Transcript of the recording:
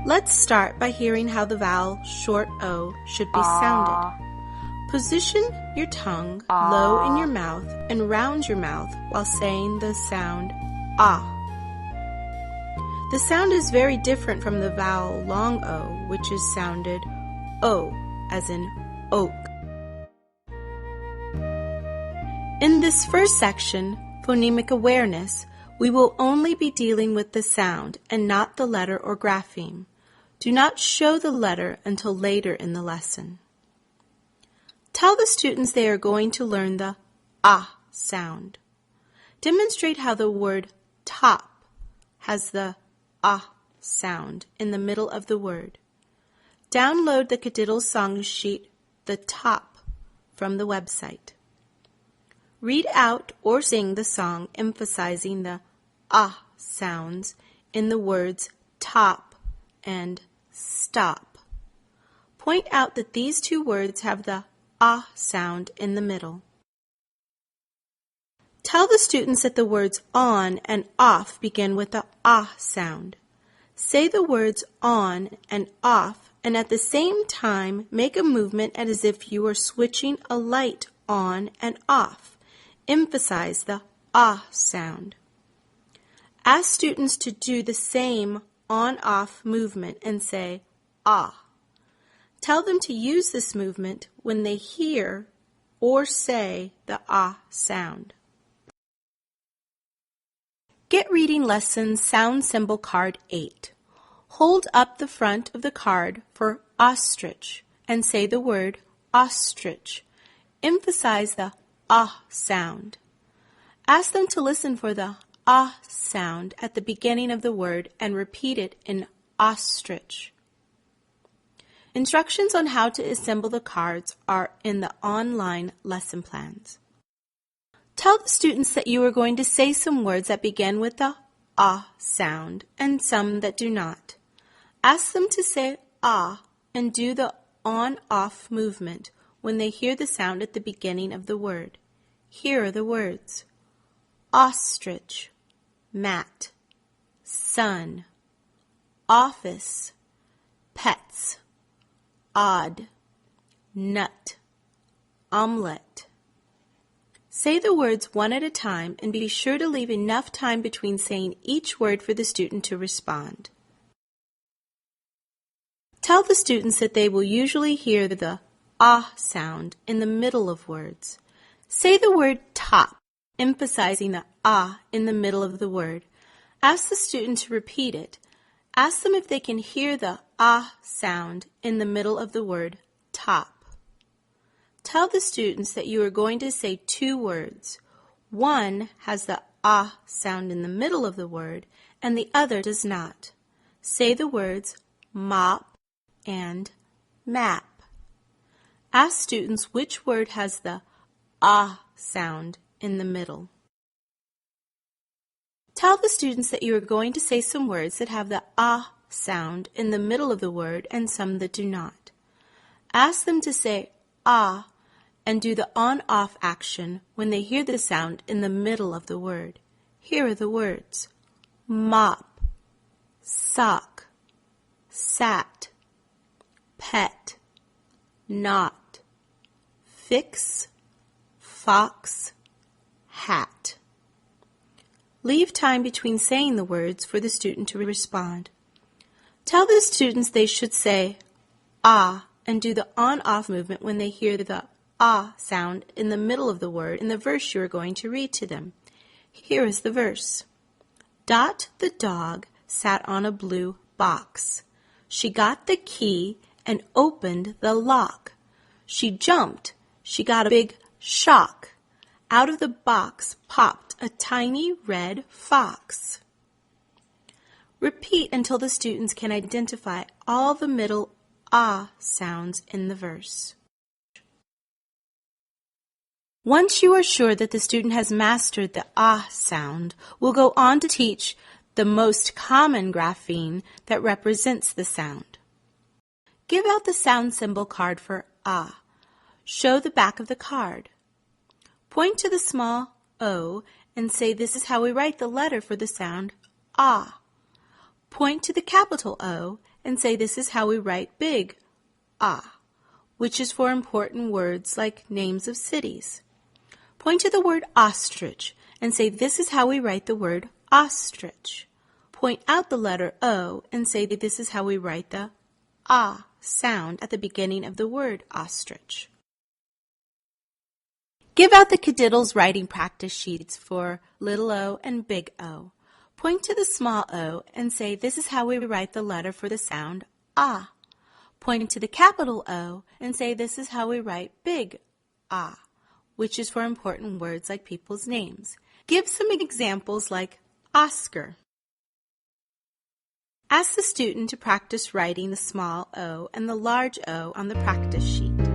Let's start by hearing how the vowel short O should be sounded. Position your tongue low in your mouth and round your mouth while saying the sound ah. The sound is very different from the vowel long O, which is sounded O, as in oak. In this first section, phonemic awareness, we will only be dealing with the sound and not the letter or grapheme. Do not show the letter until later in the lesson. Tell the students they are going to learn the ah sound. Demonstrate how the word top has the ah sound in the middle of the word. Download the Cadiddle song sheet, The Top, from the website. Read out or sing the song emphasizing the ah sounds in the words top and stop. Point out that these two words have the ah sound in the middle. Tell the students that the words on and off begin with the ah sound. Say the words on and off and at the same time make a movement as if you are switching a light on and off. Emphasize the ah sound. Ask students to do the same on-off movement and say ah. Tell them to use this movement when they hear or say the ah sound. Get Reading Lessons Sound Symbol Card 8. Hold up the front of the card for ostrich and say the word ostrich. Emphasize the ah sound. Ask them to listen for the ah sound at the beginning of the word and repeat it in ostrich. Instructions on how to assemble the cards are in the online lesson plans. Tell the students that you are going to say some words that begin with the ah sound and some that do not. Ask them to say ah and do the on-off movement when they hear the sound at the beginning of the word. Here are the words: ostrich, mat, sun, office, pets, odd, nut, omelette. Say the words one at a time and be sure to leave enough time between saying each word for the student to respond. Tell the students that they will usually hear the ah sound in the middle of words. Say the word top, emphasizing the ah in the middle of the word. Ask the student to repeat it. Ask them if they can hear the ah sound in the middle of the word top. Tell the students that you are going to say two words. One has the ah sound in the middle of the word and the other does not. Say the words mop and map. Ask students which word has the ah sound in the middle. Tell the students that you are going to say some words that have the ah sound in the middle of the word and some that do not. Ask them to say ah and do the on-off action when they hear the sound in the middle of the word. Here are the words: mop, sock, sat, pet, knot, fix, fox, hat. Leave time between saying the words for the student to respond. Tell the students they should say ah and do the on-off movement when they hear the ah sound in the middle of the word in the verse you are going to read to them. Here is the verse. Dot the dog sat on a blue box. She got the key and opened the lock. She jumped. She got a big shock. Out of the box popped a tiny red fox. Repeat until the students can identify all the middle ah sounds in the verse. Once you are sure that the student has mastered the ah sound, we'll go on to teach the most common grapheme that represents the sound. Give out the sound symbol card for ah. Show the back of the card. Point to the small O and say this is how we write the letter for the sound ah. Point to the capital O and say this is how we write big ah, which is for important words like names of cities. Point to the word ostrich and say this is how we write the word ostrich. Point out the letter O and say that this is how we write the ah sound at the beginning of the word ostrich. Give out the Kadiddles writing practice sheets for little o and big O. Point to the small o and say this is how we write the letter for the sound ah. Point to the capital O and say this is how we write big ah, which is for important words like people's names. Give some examples like Oscar. Ask the student to practice writing the small o and the large O on the practice sheet.